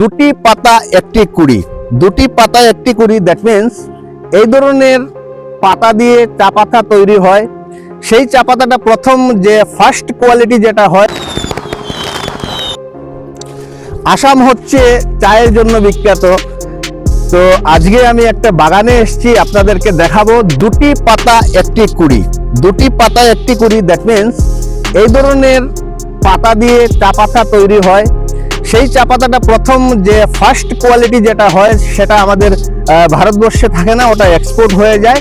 দুটি পাতা একটি কুড়ি, দুটি পাতা একটি কুড়ি, দ্যাট মিনস এই ধরনের পাতা দিয়ে চা পাতা তৈরি হয়। সেই চা পাতাটা প্রথম যে ফার্স্ট কোয়ালিটি যেটা হয়, আসাম হচ্ছে চায়ের জন্য বিখ্যাত। তো আজকে আমি একটা বাগানে এসেছি, আপনাদেরকে দেখাবো দুটি পাতা একটি কুড়ি, দুটি পাতা একটি কুড়ি, দ্যাট মিনস এই ধরনের পাতা দিয়ে চা পাতা তৈরি হয়। সেই চা পাতাটা প্রথম যে ফার্স্ট কোয়ালিটি যেটা হয় সেটা আমাদের ভারতবর্ষে থাকে না, ওটা এক্সপোর্ট হয়ে যায়।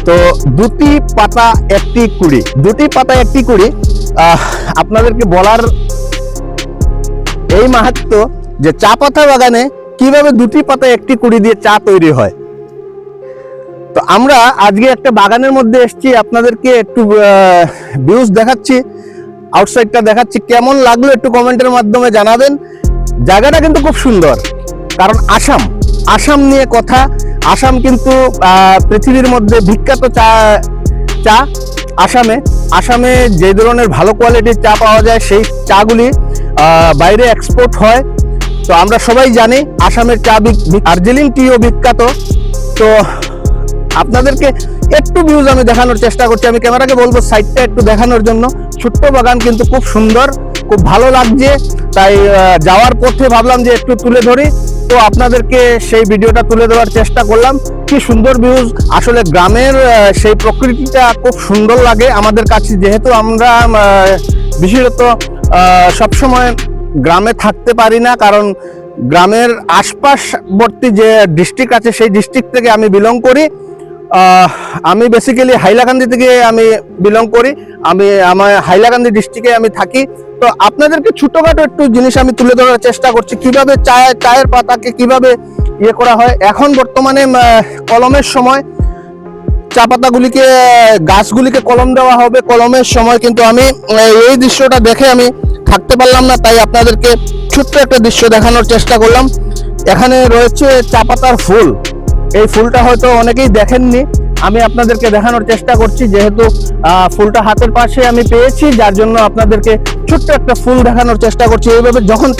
তো দুটি পাতা একটি কুড়ি, দুটি পাতা একটি কুড়ি, আপনাদেরকে বলার এই মাহাত্ম্য যে চা পাতা বাগানে কিভাবে দুটি পাতা একটি কুড়ি দিয়ে চা তৈরি হয়। তো আমরা আজকে একটা বাগানের মধ্যে এসেছি, আপনাদেরকে একটু ভিউজ দেখাচ্ছি, আউটসাইডটা দেখাচ্ছি, কেমন লাগলো একটু কমেন্টের মাধ্যমে জানাবেন। জায়গাটা কিন্তু খুব সুন্দর, কারণ আসাম, আসাম নিয়ে কথা। আসাম কিন্তু পৃথিবীর মধ্যে বিখ্যাত চা আসামে। আসামে যে ধরনের ভালো কোয়ালিটির চা পাওয়া যায় সেই চাগুলি বাইরে এক্সপোর্ট হয়। তো আমরা সবাই জানি আসামের চা দার্জিলিং টিও বিখ্যাত। তো আপনাদেরকে একটু ভিউজ আমি দেখানোর চেষ্টা করছি, আমি ক্যামেরাকে বলবো সাইডটা একটু দেখানোর জন্য। ছোট্ট বাগান কিন্তু খুব সুন্দর, খুব ভালো লাগছে, তাই যাওয়ার পথে ভাবলাম যে একটু তুলে ধরি। তো আপনাদেরকে সেই ভিডিওটা তুলে দেওয়ার চেষ্টা করলাম। কি সুন্দর ভিউজ, আসলে গ্রামের সেই প্রকৃতিটা খুব সুন্দর লাগে আমাদের কাছে, যেহেতু আমরা বিশেষত সবসময় গ্রামে থাকতে পারি না, কারণ গ্রামের আশপাশবর্তী যে ডিস্ট্রিক্ট আছে সেই ডিস্ট্রিক্ট থেকে আমি বিলং করি। আমি বেসিক্যালি হাইলাকান্দি থেকে আমি বিলং করি, আমার হাইলাকান্দি ডিস্ট্রিক্টে আমি থাকি। তো আপনাদেরকে ছোটখাটো একটু জিনিস আমি তুলে ধরার চেষ্টা করছি, কিভাবে চায়ের পাতাকে কিভাবে ইয়ে করা হয়। এখন বর্তমানে কলমের সময়, চা পাতাগুলিকে গাছগুলিকে কলম দেওয়া হবে, কলমের সময়। কিন্তু আমি এই দৃশ্যটা দেখে আমি থাকতে পারলাম না, তাই আপনাদেরকে ছোট্ট একটা দৃশ্য দেখানোর চেষ্টা করলাম। এখানে রয়েছে চা পাতার ফুল, এই ফুলটা হয়তো অনেকেই দেখেননি, আমি আপনাদেরকে দেখানোর চেষ্টা করছি। যেহেতু ফুলটা হাতের পাশে আমি পেয়েছি, যার জন্য আপনাদেরকে ছোট্ট একটা ফুল দেখানোর চেষ্টা করছি। এইভাবে যখন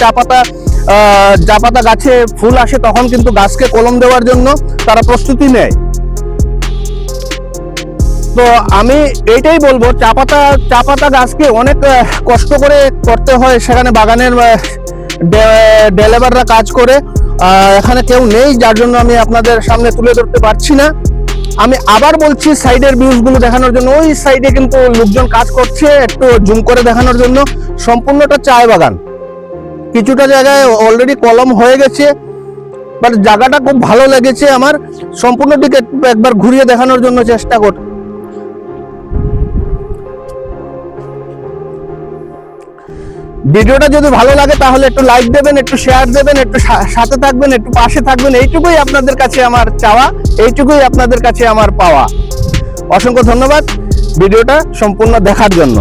চা পাতা গাছে ফুল আসে, তখন কিন্তু গাছকে কলম দেওয়ার জন্য তারা প্রস্তুতি নেয়। তো আমি এইটাই বলবো, চা পাতা গাছকে অনেক কষ্ট করে করতে হয়। সেখানে বাগানের ডেলিভাররা কাজ করে, এখানে কেউ নেই, যার জন্য আমি আপনাদের সামনে তুলে ধরতে পারছি না। আমি আবার বলছি সাইডের ভিউজগুলো দেখানোর জন্য। ওই সাইডে কিন্তু লোকজন কাজ করছে, একটু জুম করে দেখানোর জন্য। সম্পূর্ণটা চায় বাগান, কিছুটা জায়গায় অলরেডি কলম হয়ে গেছে, বাট জায়গাটা খুব ভালো লেগেছে আমার। সম্পূর্ণ দিকে একবার ঘুরিয়ে দেখানোর জন্য চেষ্টা কর। ভিডিওটা যদি ভালো লাগে তাহলে একটু লাইক দেবেন, একটু শেয়ার দেবেন, একটু সাথে থাকবেন, একটু পাশে থাকবেন। এইটুকুই আপনাদের কাছে আমার চাওয়া, এইটুকুই আপনাদের কাছে আমার পাওয়া। অসংখ্য ধন্যবাদ ভিডিওটা সম্পূর্ণ দেখার জন্য।